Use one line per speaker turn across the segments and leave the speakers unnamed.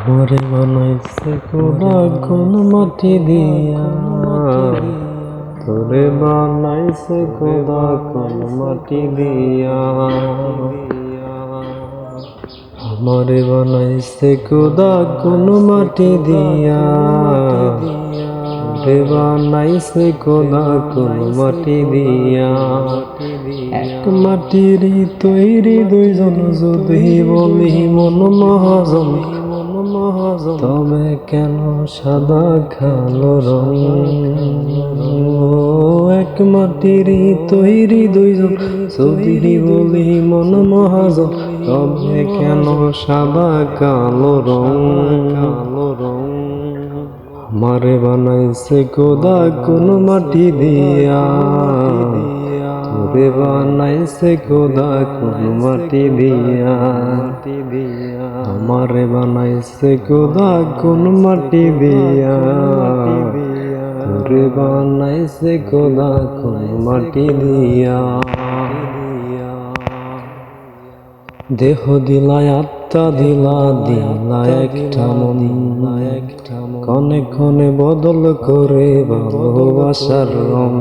মোরে বানাইছে খোদা কোন মাটি দিয়া, তোরে বানাইছে খোদা কোন মাটি দিয়া, আমারে বানাইছে খোদা কোন মাটি দিয়া, তোরে বানাইছে খোদা কোন মাটি দিয়া। এক মাটির তৈরি দুইজন যদি বলি মন মহাজন, তবে কেন সাদা কালো রং? এক মাটির তৈরি দুইজন যদি বলি মন মহাজন, তবে কেন সাদা কালো রং? আমারে বানাইছে খোদা কোন মাটি দিয়া, তোরে বানাইছে খোদা কোন মাটি দিয়া, আমারে বানাইছে খোদা কোন মাটি দিয়া, তোরে বানাইছে খোদা কোন মাটি দিয়া। দেহ দিলায় আত্মা দিলা, দিলা একটা মন, ক্ষণে ক্ষণে বদল করে ভালোবাসার রং।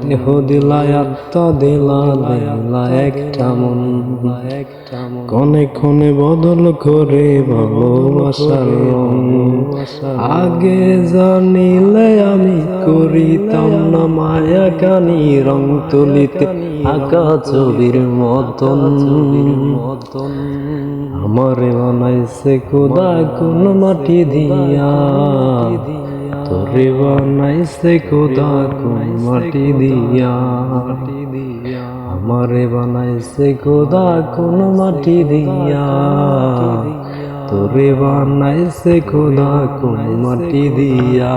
দেহ দিলায় আত্মা দিলা, দিলা একটা মন, ক্ষণে ক্ষণে বদল করে ভালোবাসার রং। আগে জানিলে আমি করিতাম না মায়া কানি, রং তুলিতে আঁকা ছবির মতন। আমারে বানাইছে খোদা কোন মাটি দিয়া, তোরে বানাইছে খোদা কোন মাটি দিয়া, আমারে বানাইছে খোদা কোন মাটি দিয়া, তোরে বানাইছে খোদা কোন মাটি দিয়া।